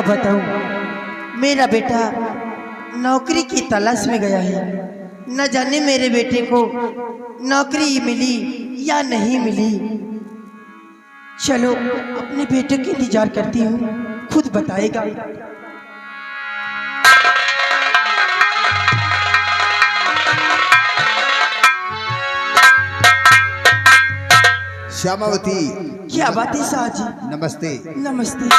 क्या बताऊं, मेरा बेटा नौकरी की तलाश में गया है। न जाने मेरे बेटे को नौकरी मिली या नहीं मिली। चलो अपने बेटे के इंतजार करती हूँ, खुद बताएगा। श्यामावती। क्या बात है शाह जी? नमस्ते। नमस्ते।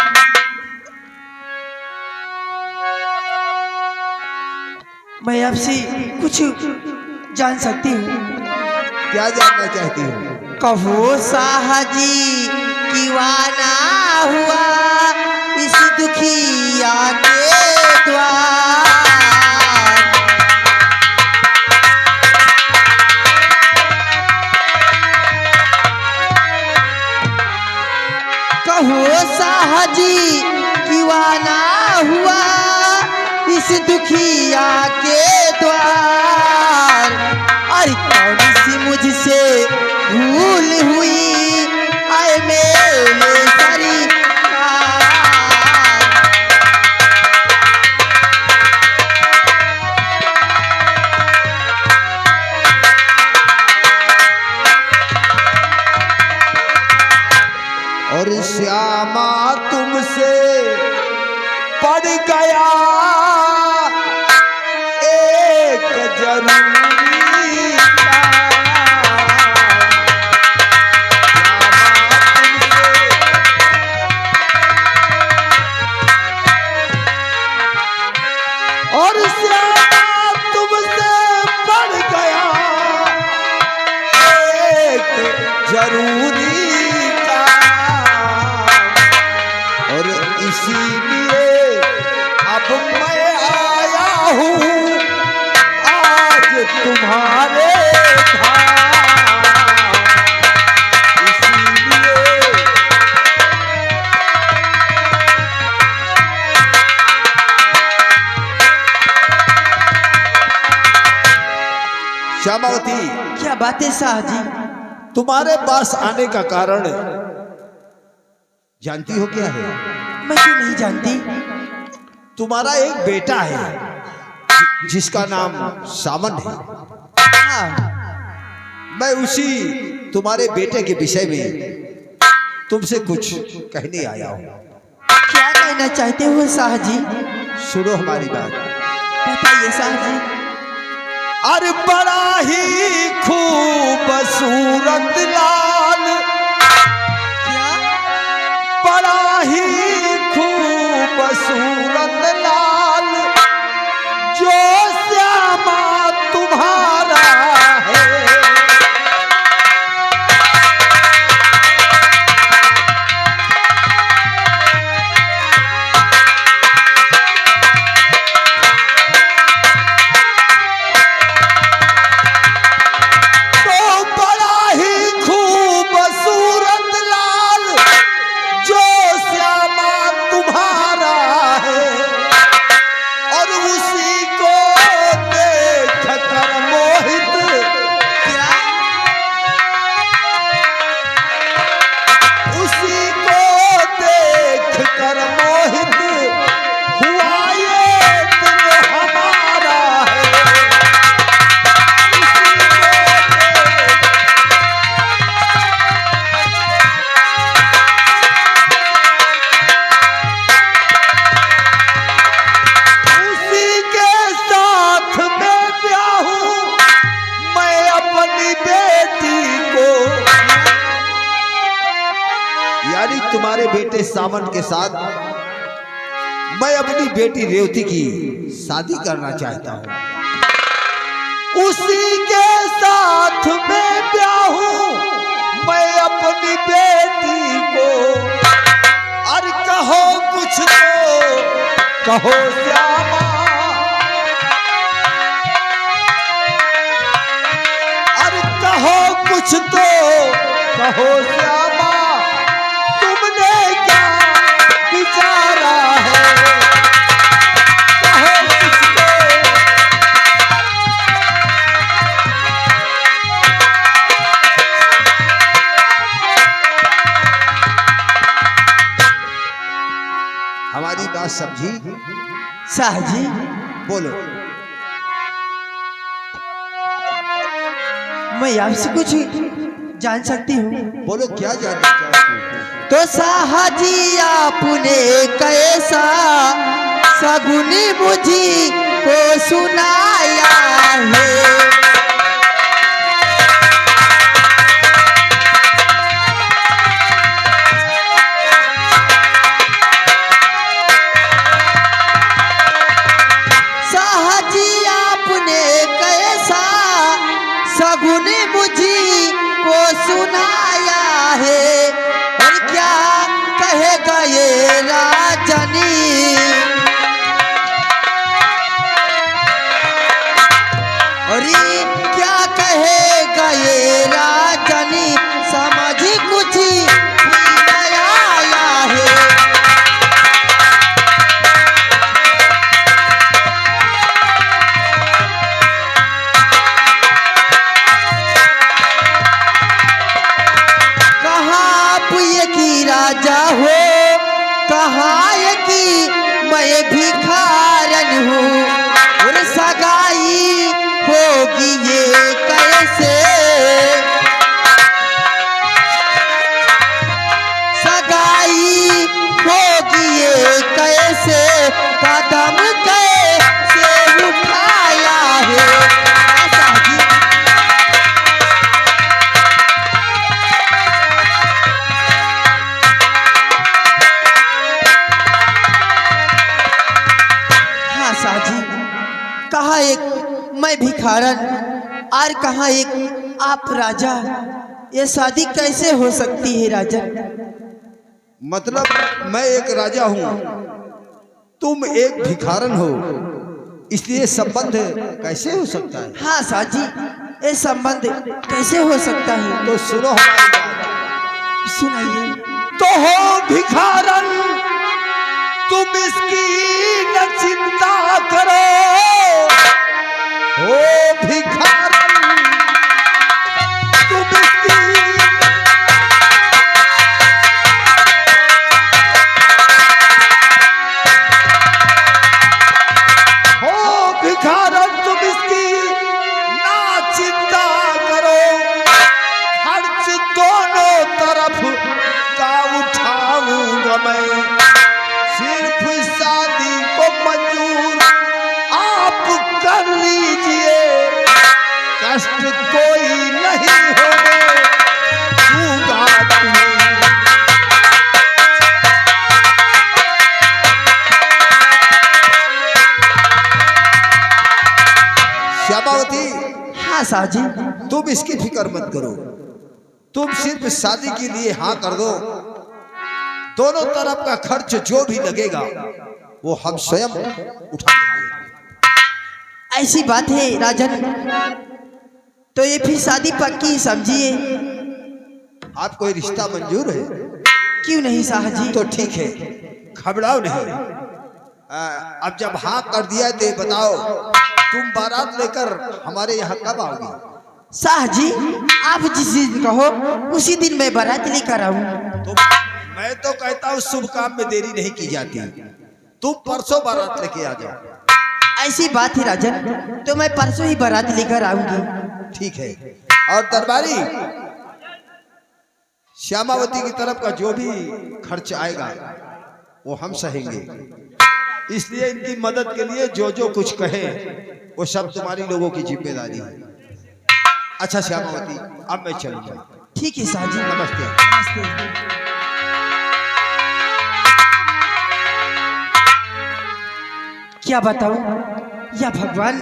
मैं आपसे कुछ जान सकती हूँ? क्या जानना चाहती हूँ? कहो शाह जी दीवाना हुआ इस दुखिया के द्वार। कहो शाह जी दीवाना हुआ इस दुखिया के द्वार। अरे कौन सी मुझसे भूल हुई आए मेरे सरकार। और श्यामा तुमसे पड़ गया एक जरूरी और श्यामा तुमसे पड़ गया एक जरूरी और इसीलिए अब मैं आया हूँ आज तुम्हारे श्यामावती। क्या बात है शाह जी? तुम्हारे पास आने का कारण जानती हो क्या है? मैं तो नहीं जानती। तुम्हारा एक बेटा है जिसका नाम सावन है। हाँ। मैं उसी तुम्हारे बेटे के विषय में तुमसे कुछ कहने आया हूँ। क्या कहना चाहते हो शाह जी? सुनो हमारी बात। बताइए शाह जी। अरे बड़ा ही खूबसूरत लाल, क्या? बड़ा ही खूबसूरत लाल जो श्यामा तुम्हारा है। तुम्हारे बेटे सावन के साथ मैं अपनी बेटी रेवती की शादी करना चाहता हूँ। उसी के साथ मैं ब्याहूं मैं अपनी बेटी को। अरे कहो कुछ तो कहो श्यामा, अरे कहो कुछ तो कहो श्यामा, तुमने क्या विचारा है? कहो कुछ तो। हमारी बात समझी? शाह जी, बोलो। मैं आपसे कुछ जान सकती हूँ? बोलो, क्या जानना चाहती हो? तो शाह जी आपने कैसा सगुन मुझी को सुनाया है। शाह जी आपने कैसा सगुन मुझी को सुनाया है, और क्या कहेगा ये राजनी, और क्या कहेगा ये राजनी, समझ कुछ नहीं आया है। राजा हो कहाँ ये कि मैं भिखारन हूँ, और सगाई होगी ये कैसे, सगाई होगी ये कैसे, कदम कैसे उठाया है। कहा एक मैं भिखारन और कहा एक आप राजा, ये शादी कैसे हो सकती है राजा? मतलब मैं एक राजा हूँ, तुम एक भिखारन हो, इसलिए संबंध कैसे हो सकता है? हाँ साजी, ये संबंध कैसे हो सकता है? तो सुनो हमारी बात। सुनाइए। तो हो भिखारन तुम इसकी न चिंता करो, हो भिखारन तुम इसकी, हो भिखारन तुम इसकी ना चिंता करो, खर्च दोनों तरफ का उठाऊंगा मैं, सिर्फ शादी को मंजूर आप कर लीजिए, कष्ट कोई नहीं होने दूंगा तुम्हें। श्यामावती, हाँ साजी, तुम इसकी फिक्र मत करो, तुम सिर्फ शादी के लिए हाँ कर दो, दोनों तरफ का खर्च जो भी लगेगा वो हम स्वयं उठा लेंगे। ऐसी बात है राजन, तो ये फिर शादी पक्की समझिए। आपको ये रिश्ता मंजूर है? क्यों नहीं शाह जी? तो ठीक है, घबराओ नहीं। अब जब हाँ कर दिया है तो बताओ, तुम बारात लेकर हमारे यहाँ कब आओगे? शाह जी, आप जिस दिन कहो उसी दिन मैं बारात लेकर आऊँ। तो मैं तो कहता हूँ शुभ काम में देरी नहीं की जाती, तुम परसों बारात लेके आ जाओ। ऐसी बात है राजन, तो मैं परसों ही बारात लेकर आऊंगी। ठीक है। और दरबारी, श्यामावती की तरफ का जो भी खर्च आएगा वो हम सहेंगे, इसलिए इनकी मदद के लिए जो जो कुछ कहे वो सब तुम्हारी लोगों की जिम्मेदारी है। अच्छा श्यामावती, अब मैं चलूंगा। ठीक है शाह जी, नमस्ते। नमस्ते। क्या बताऊं, या भगवान,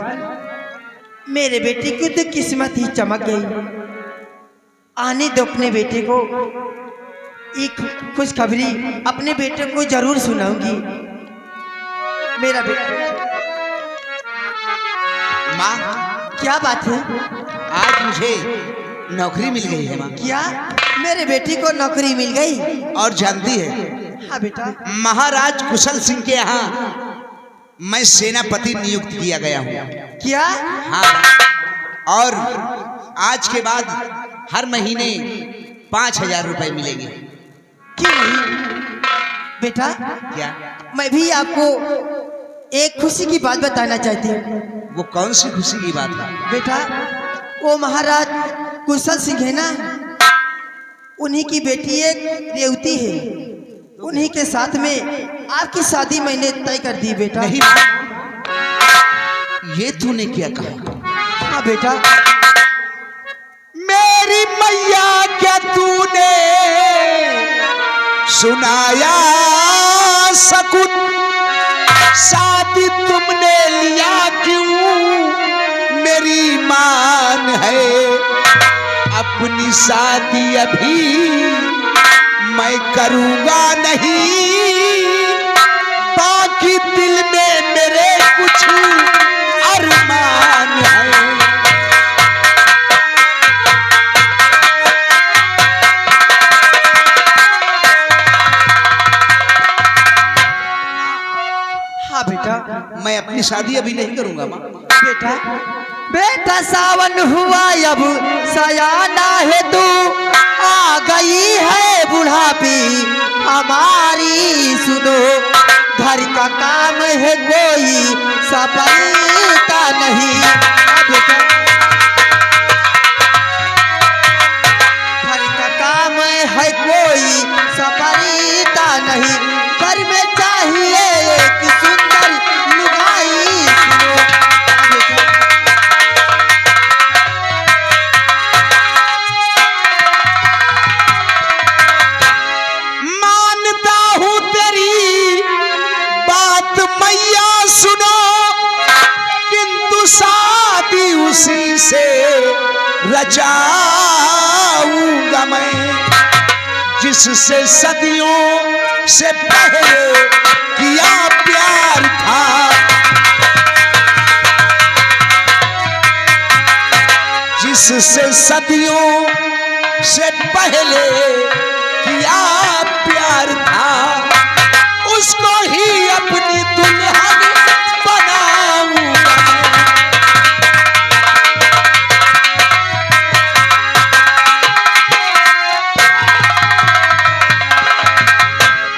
मेरे बेटे की तो किस्मत ही चमक गई। आने दो अपने बेटे को, एक खुशखबरी अपने बेटे को जरूर सुनाऊंगी। मेरा बेटा। माँ, क्या बात है? आज मुझे नौकरी मिल गई है माँ। क्या मेरे बेटे को नौकरी मिल गई? और जानती है, हाँ बेटा। महाराज कुशल सिंह के यहाँ मैं सेनापति नियुक्त किया गया हूँ। क्या? हाँ, और आज के बाद हर महीने 5,000 रुपए मिलेंगे। क्यों नहीं बेटा? क्या? मैं भी आपको एक खुशी की बात बताना चाहती हूँ। वो कौन सी खुशी की बात है? बेटा, वो महाराज कुशल सिंह है ना, उन्हीं की बेटी एक रेवती है, उन्हीं के साथ में आपकी शादी मैंने तय कर दी बेटा। नहीं, ये तूने क्या कहा? हाँ बेटा। मेरी मैया क्या तूने सुनाया सकुन, शादी तुमने लिया क्यों? मेरी मान है अपनी शादी अभी मैं करूंगा नहीं, बाकी दिल में मेरे कुछ अरमान है। हाँ बेटा। मैं अपनी शादी अभी नहीं करूंगा माँ। बेटा, बेटा सावन हुआ अब सयाना है, तू आ गई है बुढ़ापी हमारी, सुनो घर का काम है कोई सफलता नहीं। बेटा, घर का काम है कोई सफलता नहीं, घर में चाहिए एक सुंदर लुगाई, सुनो। मानता हूँ तेरी बात मैया सुनो, किंतु शादी उसी से रचाऊंगा मैं जिससे सदियों से पहले किया प्यार था, जिससे सदियों से पहले किया प्यार था, उसको ही अपनी दुल्हन बनाऊंगा।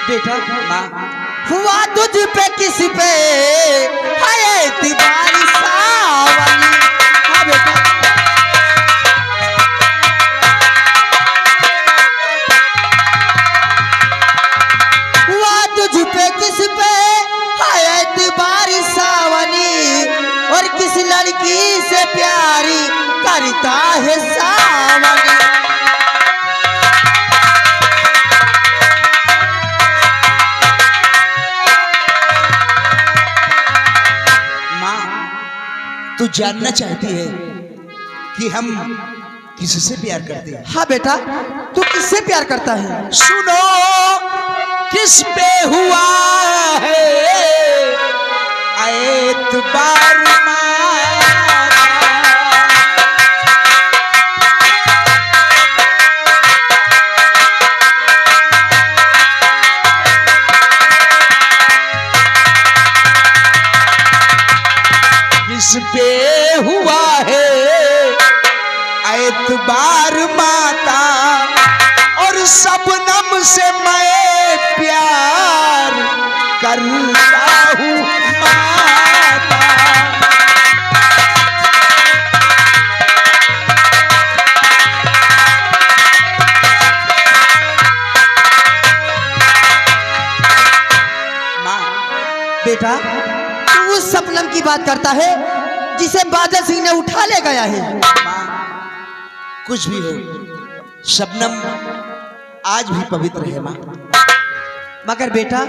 बेटा, हुआ तुझ पे किस पे है एतबार सावनी। हाँ बेटा। हुआ तुझ पे किस पे है एतबार सावनी, और किस लड़की से प्यारी करता है सावनी। तू जानना चाहती है कि हम किससे प्यार करते हैं? हाँ बेटा, तू किससे प्यार करता है? सुनो किस पे हुआ है एतबार किस पे हुआ है एतबार माता, और सबनम से मैं प्यार करता हूँ माता। बेटा, तू उस सपनम की बात करता है जिसे बादल सिंह ने उठा ले गया है। कुछ भी हो, शबनम आज भी पवित्र है माँ। मगर बेटा,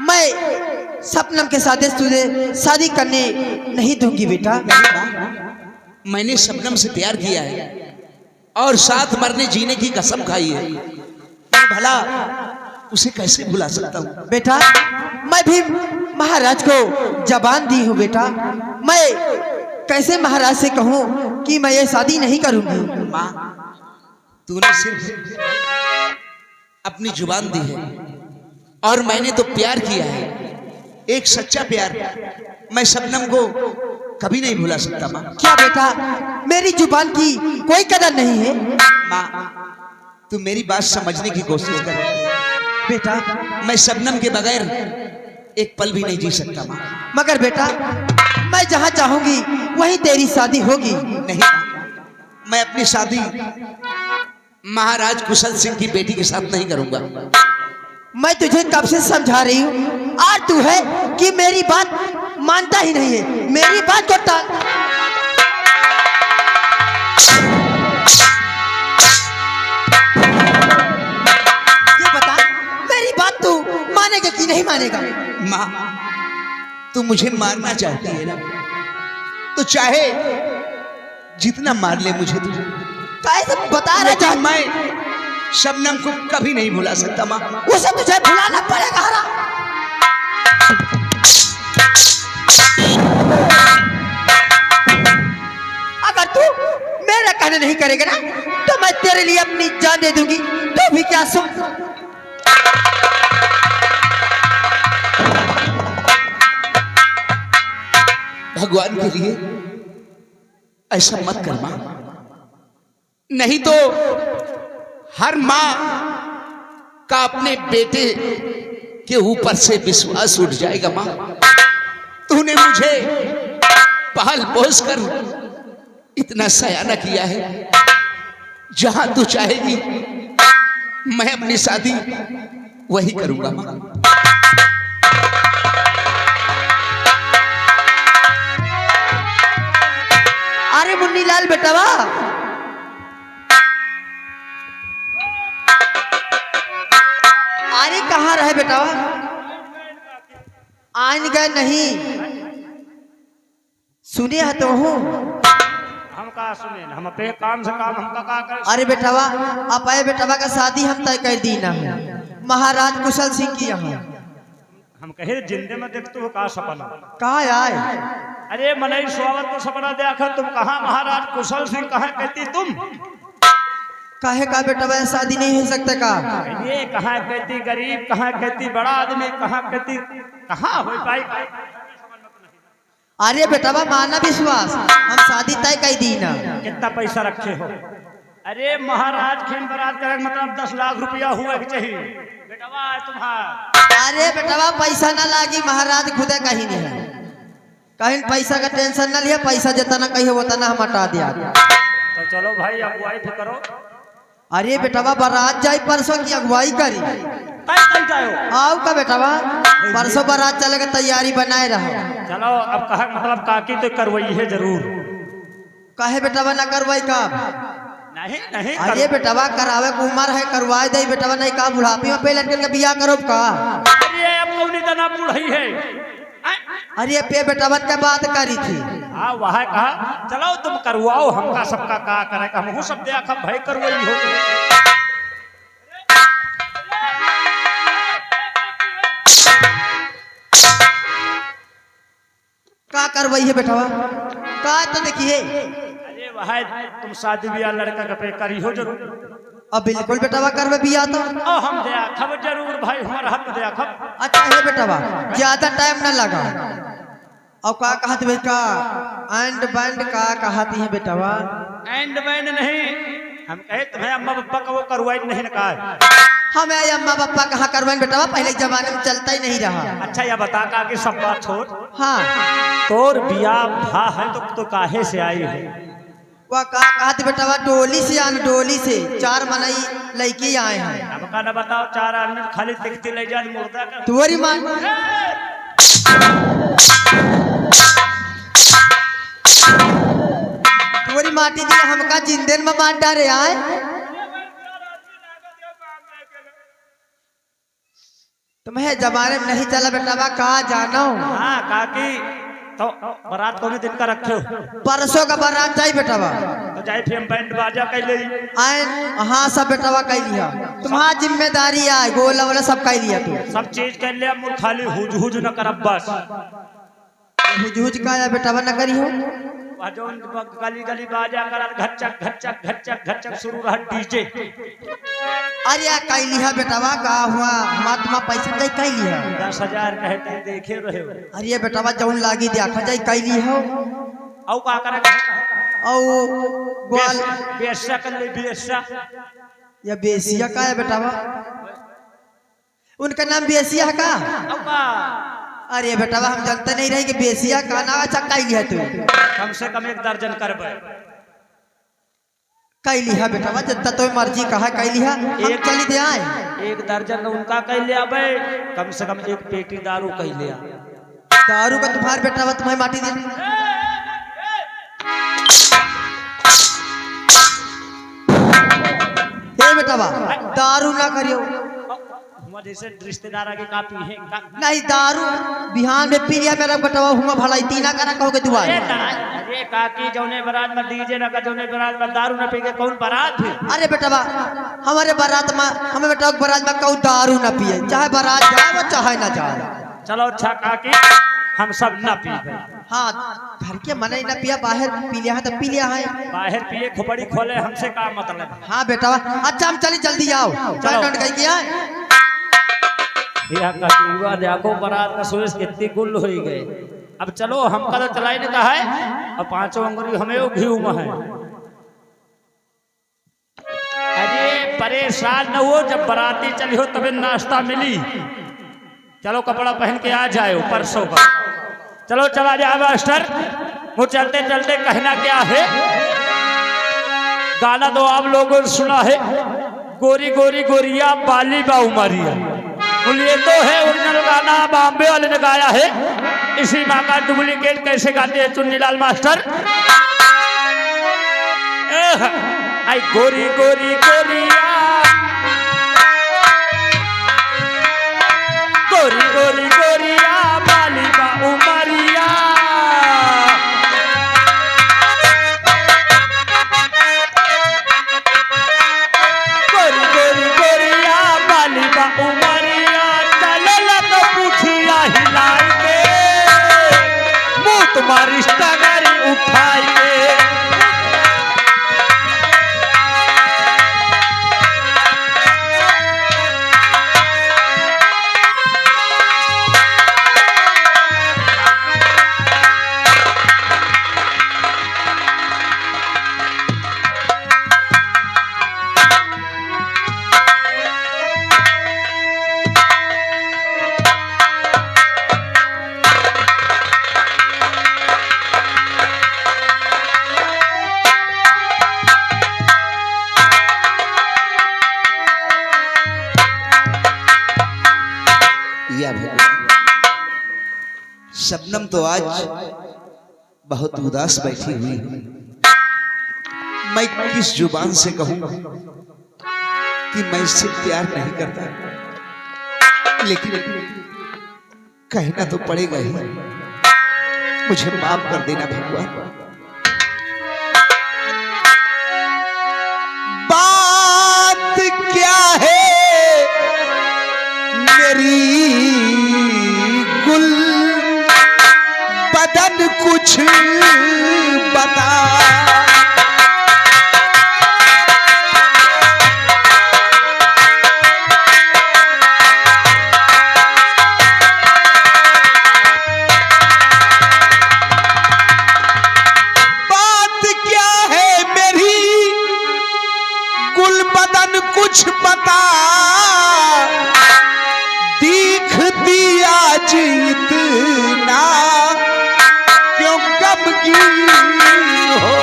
मैं सपनम के साथ तुझे शादी करने नहीं दूंगी बेटा। नहीं माँ, मैंने शबनम से प्यार किया है और साथ मरने जीने की कसम खाई है, मैं भला उसे कैसे भुला सकता हूँ? बेटा, मैं भी महाराज को जबान दी हूँ बेटा, मैं कैसे महाराज से कहूँ कि मैं ये शादी नहीं करूंगी। माँ, तूने सिर्फ अपनी जुबान दी है और मैंने तो प्यार किया है, एक सच्चा प्यार। मैं शबनम को कभी नहीं भुला सकता माँ। क्या बेटा, मेरी जुबान की कोई कदर नहीं है? माँ, तू मेरी बात समझने की कोशिश कर। बेटा मैं शबनम के बगैर एक पल भी नहीं जी सकता माँ। मगर बेटा मैं जहाँ चाहूंगी वहीं तेरी शादी होगी। नहीं माँ, मैं अपनी शादी महाराज कुशल सिंह की बेटी के साथ नहीं करूंगा। मैं तुझे कब से समझा रही हूँ और तू है कि मेरी बात मानता ही नहीं है, मेरी बात को टाल। ये बता मेरी बात तू मानेगा कि नहीं मानेगा? माँ तू मुझे मारना चाहती है ना, तो चाहे जितना मार ले मुझे तू, कैसे बता रहा लेकिन था? मैं शबनम को कभी नहीं भुला सकता माँ। उसे तुझे भुलाना पड़ेगा हरा। अगर तू मेरा कहना नहीं करेगा ना तो मैं तेरे लिए अपनी जान दे दूंगी। तू भी क्या सुन। भगवान के लिए ऐसा मत कर मां, नहीं तो हर मां का अपने बेटे के ऊपर से विश्वास उठ जाएगा। मां तूने मुझे पहल पोस कर इतना सयाना किया है, जहां तू चाहेगी मैं अपनी शादी वही करूंगा मां। अरे मुन्नी लाल बेटावा, अरे कहाँ रहे बेटावा? आन गए नहीं सुने है तो हूँ। हम का सुने, हम अपने काम से काम हमका का कर। अरे बेटावा आप आए बेटावा का शादी हम तय कर दी ना है महाराज कुशल सिंह की यहाँ। हम कहे जिंदे में देखते हो का सपना। कहाँ आए? अरे मनई स्वागत को सपना देखा, तुम कहाँ महाराज कुशल सिंह कहाँ कहती तुम? काहे का बेटावा शादी नहीं हो सकता का? ये कहाँ कहती गरीब, कहाँ कहती बड़ा आदमी, कहाँ कहती कहाँ हो पाई? अरे बेटावा माना विश्वास हम शादी तय कर दी ना। कितना पैसा रखे हो? अरे महाराज खेन बरात करे मतलब 10 लाख रुपया हुआ कि चाहिए बेटवा तुम्हारा। अरे बेटावा पैसा ना लागी, महाराज खुदे कहीं नहीं है, कहीं पैसा का टेंशन ना लिया, पैसा जितना कही उतना हम हटा दिया। तो चलो भाई अगुवाई भी करो। अरे बेटावा बारात जाई परसों की अगुवाई करी। कल जाओ आओ का बेटावा परसों बारात चलेगा, तैयारी बनाए रहो। चलो अब कहा मतलब काकी तो करवाई है जरूर। काहे बेटावा ना करवाई का? नहीं नहीं अरे बेटावा करावे को उम्र है, करवाए दे बेटावा, नहीं का बुढ़ापी में पे लड़के का बियाह करो का? अरे अब कौन इतना बुढ़ई है? अरे पे बेटावा क्या बात करी थी? हाँ वह कहा चलो तुम करवाओ, हमका सबका का करे हम सब देखा भाई करवाई हो। का करवाई है बेटावा? का तो देखिए। अरे वह तुम शादी ब्याह लड़का का पे करी हो जरूर। अब बिल्कुल बेटावा करवे बियाह तो। ओ हम देखब जरूर भाई, हमारा हम देखब। अच्छा है बेटावा ज्यादा टाइम ना लगा। और का कहत भाई का एंड बैंड का कहती है बेटावा? एंड बैंड नहीं, हम कहे तुम्हें अम्मा पापा का वो करवाई नहीं ना कहा। हमें अम्मा पापा कहाँ करवाएं बेटावा, पहले जमाने में चलता ही नहीं रहा। अच्छा या बता का कि सब बात छोड़, हाँ तोर बियाह भा है तो काहे से आई है? वह का कहती बेटावा डोली से आन, डोली से 4 मनई लड़की आए हैं। अब का न बताओ 4 आदमी खाली दिखती ले जा मुर्दा का। तुअरी मान तुअरी माटी जी हमका जिंदे में मार डारे आए। तुम्हें जमाने में नहीं चला बेटावा, कहा जानो? हाँ काकी तो बारात कौन दिन का रखे हो? परसों का बारात जाई बेटावा। तो जाए फिर हम बैंड बाजा कह ले। आए हाँ सब बेटावा कह लिया, तुम्हारा जिम्मेदारी है, गोला वाला सब कह लिया तू। सब चीज कर ले, मुझ खाली हुज हुज न करब बस। हुज का या बेटावा न करी हो। जो गली गली बाजा कर घचक घचक घचक घचक शुरू रहा डीजे। अरे या कह लिया बेटावा, का हुआ महात्मा पैसा दे कह लिया। 10,000 कहते देखे रहे हो। अरे बेटावा जौन लागी देखा जाए कह ली हो। औ का करे? औ ग्वाल बेसा कर ले बेसा। या बेसिया का है बेटावा? उनका नाम बेसिया का? अब का अरे बेटा हम जानते नहीं रहे कि बेसिया का नाम। अच्छा कैली है तू? कम से कम 1 दर्जन करबे। कैली है बेटा जितना तो मर्जी कहा कैली है, हम चली दे आए। 1 दर्जन उनका कह ले आबे, कम से कम 1 पेटी दारू कह ले आ। दारू का तुम्हारे बेटा तुम्हें माटी दे। बेटा दारू ना करियो। जैसे रिश्तेदार आगे का पी है नहीं दारू बिहान में पी लिया मेरा बेटा हुआ भलाई तीना करा कहोगे दुआ। अरे काकी जौने बारात में डीजे ना का जौने बारात में दारू ना पी के कौन बारात है? अरे बेटा हमारे बारात में हमें बेटा बारात में कौन दारू ना पिए, चाहे बारात जाए चाहे ना जाए। चलो अच्छा काकी हम सब ना पी गए। हाँ घर के मन ही ना पिया, बाहर पी लिया है तो पी लिया है। बाहर पिए खोपड़ी खोले हमसे का मतलब? हाँ बेटा अच्छा हम चली जल्दी आओ। देखो बारात का सोच कितनी गुल हो गए। अब चलो हमका तो चलाई ने कहा है और 5 अंगुरी हमें घी में है। अरे परेशान न हो, जब बाराती चली हो तभी नाश्ता मिली। चलो कपड़ा पहन के आ जाए परसों का। चलो चला जाए मास्टर। वो चलते चलते कहना क्या है, गाना तो आप लोगों ने सुना है, गोरी गोरी गोरिया बाली बाऊ मारिया। ये तो है ओरिजिनल गाना, बॉम्बे वाले ने गाया है। इसी माँ का डुप्लीकेट कैसे गाते हैं चुन्नीलाल मास्टर? आई गोरी गोरी गोरिया, गोरी गोरी गोरिया बाली बाऊ मारिया। गोरी गोरी गोरिया बाली बाऊ मारिया। चलो तो पूछिया हिलाई के, मुँह तुम्हारी स्टगरी उठाई के। शबनम तो आज बहुत उदास बैठी हुई है। मैं किस जुबान से कहूं कि मैं इससे प्यार नहीं करता, लेकिन कहना तो पड़ेगा ही। मुझे माफ कर देना भगवान। बात क्या है मेरी गुल बदन कुछ बता। बात क्या है मेरी गुल बदन कुछ बता। दिखती आज इतना क्यों गमगीन हो।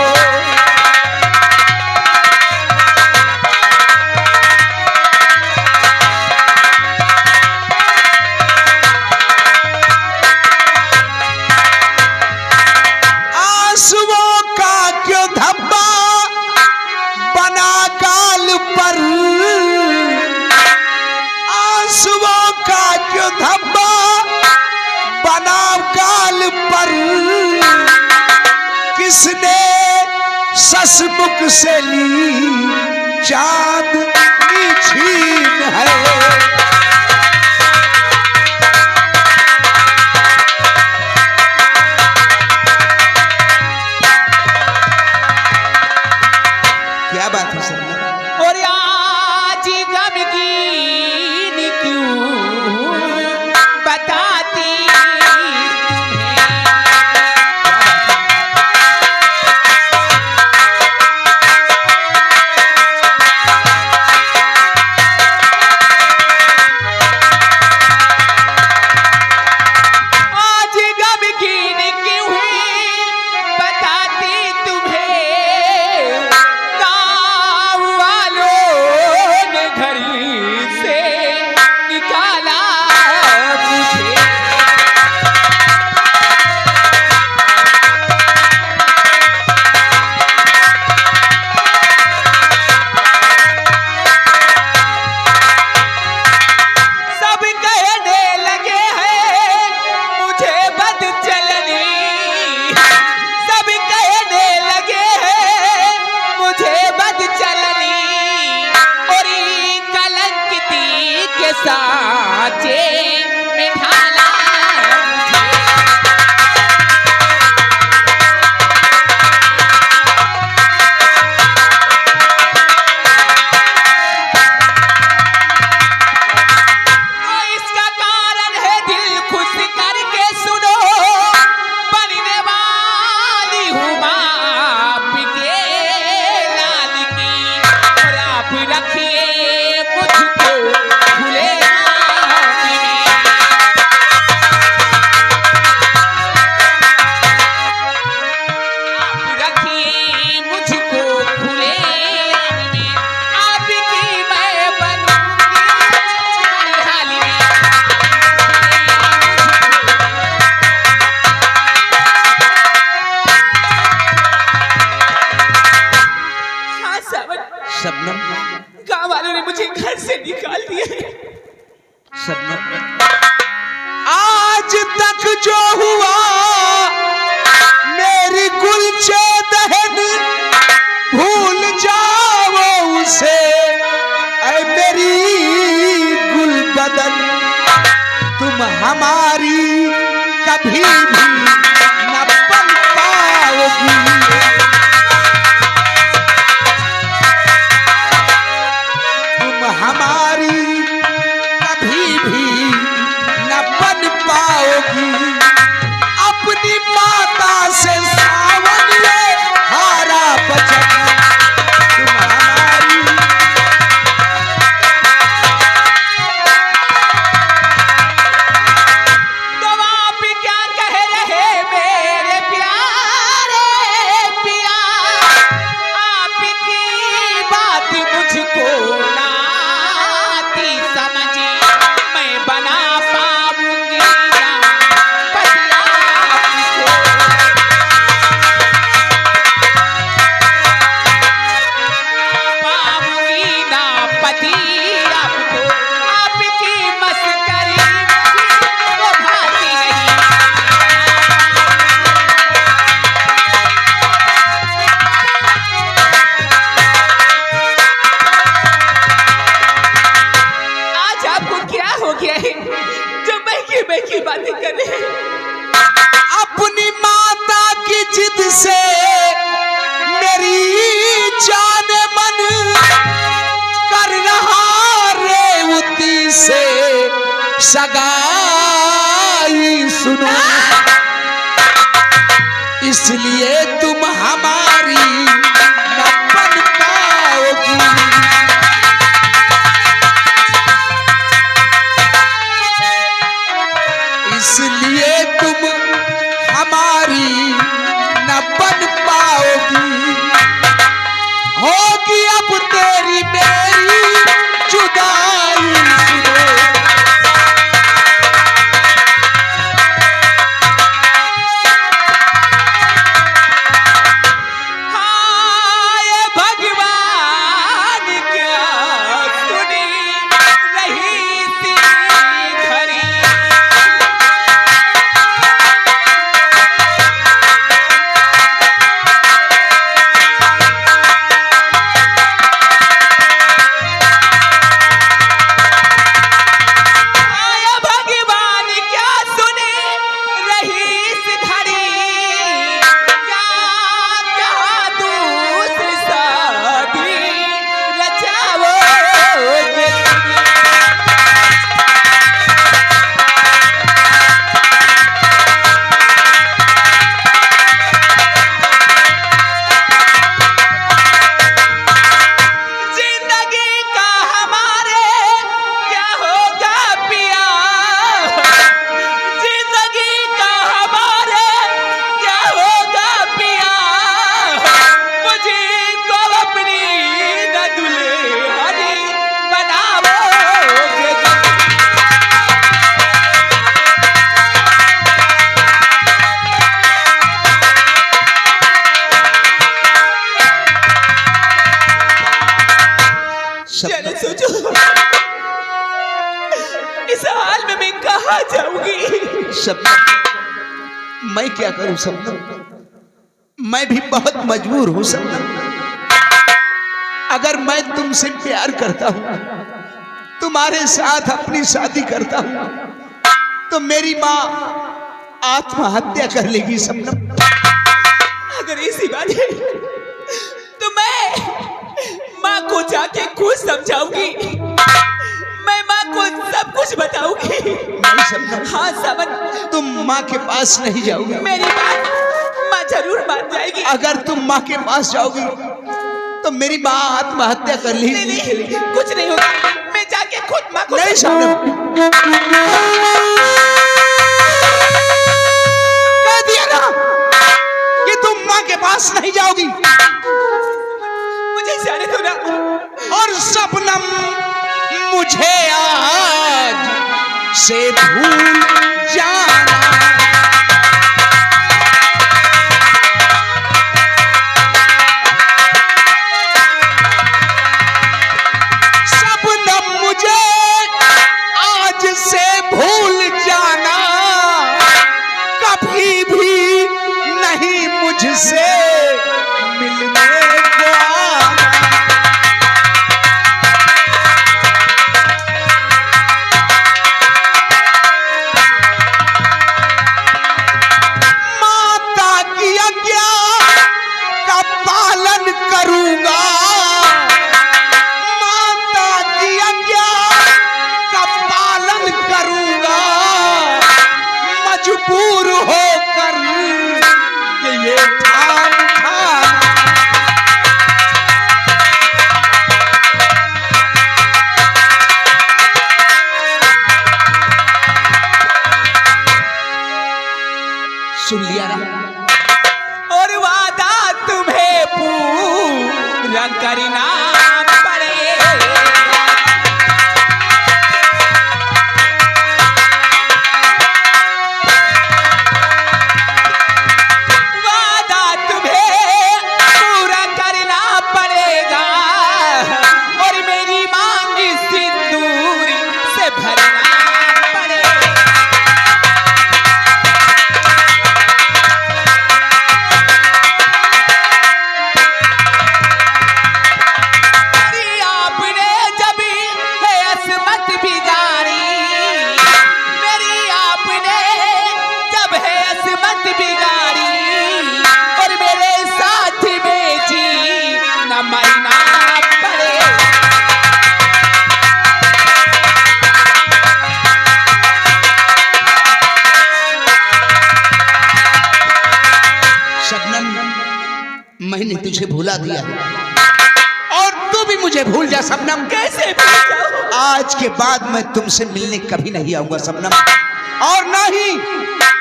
आंसुओं का क्यों धब्बा बना गाल पर। आंसुओं का क्यों धब्बा बना गाल पर। किसने ससमुख से ली चांदनी छीन है। क्या बात है सर? और आज गमगीन क्यों बताती तुम्हें। साचे में ढाला तो इसका कारण है दिल खुश करके सुनो बनने वाली हूँ बाप के लाल की और आप रखिए मुझको खुले रखिए मुझको खुले में आपकी मैं बनूंगी हाल हाँ सावन शबनम, गाँव वालों ने मुझे घर से निकाल दिया है। शबनम, आज तक जो हुआ मेरी गुलचे दहन भूल जाओ उसे, ऐ मेरी गुल बदन तुम हमारी कभी भी न बन पाओगी। तुम हमारी कभी भी न बन पाओगी। अपनी माता से सावन ये हारा बचन तुम हमारी। तो आप क्या कह रहे मेरे प्यारे पिया आपकी बात मुझको नाती समझी मैं बना पाऊंगी ना पति आपको। पाऊंगी ना पति आपको आपकी मस्करी मुझको भाती नहीं। आज आपको क्या हो गया है जो बहकी बातें कर रहे हैं? अपनी माता की जिद से मेरी जान मन कर रहा रेवती से सगाई सुनो, इसलिए तुम हमारी न बन पाओगी। इसलिए तुम हमारी न बन पाओगी। होगी अब तेरी मेरी जुदाई सुनो। हाय भगवान क्या सुनी रही थी खरी। हाय भगवान क्या सुनी रही इस घड़ी। क्या कहा दूसरी शादी रचाओगे। जिंदगी का हमारे क्या होगा पिया। जिंदगी का हमारे क्या होगा पिया। मुझे को अपनी न दुल्हनी बनाओगे। चलो सोचो इस हाल में मैं कहाँ जाऊंगी। शबनम, मैं क्या करूं शबनम, मैं भी बहुत मजबूर हूं शबनम। अगर मैं तुमसे प्यार करता हूं तुम्हारे साथ अपनी शादी करता हूं तो मेरी माँ आत्महत्या कर लेगी शबनम। अगर ऐसी बात है तो मैं माँ को जाके खुद समझाऊंगी, मैं माँ को सब कुछ बताऊंगी। नहीं शबनम, हाँ समन, तुम माँ के पास नहीं जाओगी। मेरी बात माँ जरूर मान जाएगी। अगर तुम माँ के पास जाओगी तो मेरी माँ आत्महत्या कर नहीं लेगी। नहीं, कुछ नहीं होगा, मैं जाके खुद माँ को नहीं शबनम, कह दिया ना कि तुम माँ के पास नहीं जाओगी। मुझे जाने दो ना। और शबनम मुझे आज से भूल जाना। शबनम मुझे आज से भूल जाना, कभी भी नहीं मुझसे मिलने को आना। माता की आज्ञा का पालन करूंगा, माता की आज्ञा का पालन करूंगा, मजबूर होकर कि ये ठान ठाना। सुन लिया ना? और वादा तुम्हें पूरा करना पड़ेगा। वादा तुम्हें पूरा करना पड़ेगा और मेरी मांग सिंदूर से भरना पड़ेगा। मेरी आपने जब है असमत बिगाड़ी, मेरी आपने जब है असमत बिगाड़ी और मेरे साथ में जी न मरना पड़े। शबनम मैंने तुझे भुला दिया और तू भी मुझे भूल जा शबनम। कैसे भूल जाऊं? आज के बाद मैं तुमसे मिलने कभी नहीं आऊंगा शबनम, और ना ही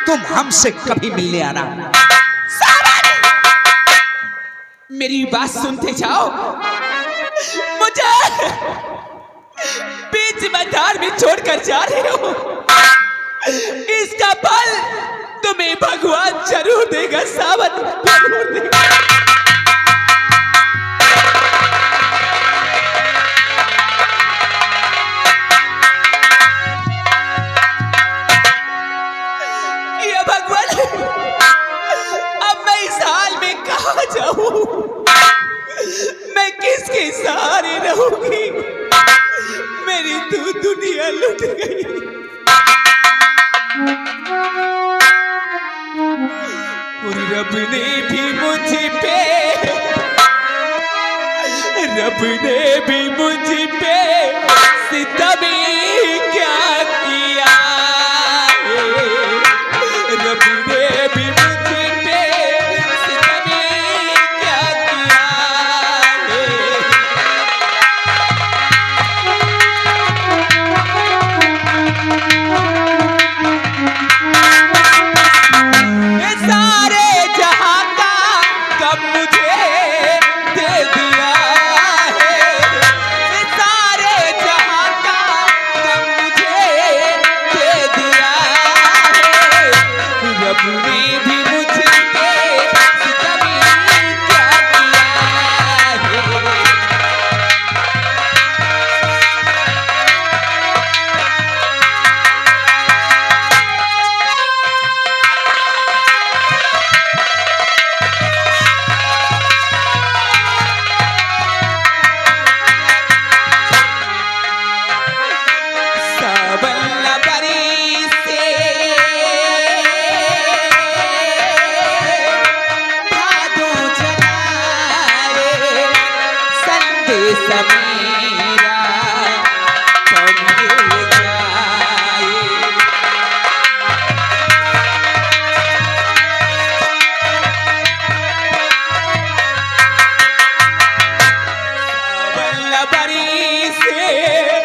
तुम हमसे कभी मिलने आना। मेरी बात सुनते जाओ, मुझे बीच मैदान में छोड़कर जा रहे हो, इसका फल तुम्हें भगवान जरूर देगा सावन, जरूर देगा। ये भगवान, अब मैं इस हाल में कहाँ जाऊं? मैं किसके सहारे रहूंगी? मेरी तो दुनिया लुट गई। और रब ने भी मुझ पे, रब ने भी मुझ पे सितम क्या किया है? रब ने भी मुझ पे सितम क्या किया है? ये सारे जहां का गम मुझे दे दिया है। ये सारे जहां का हरी से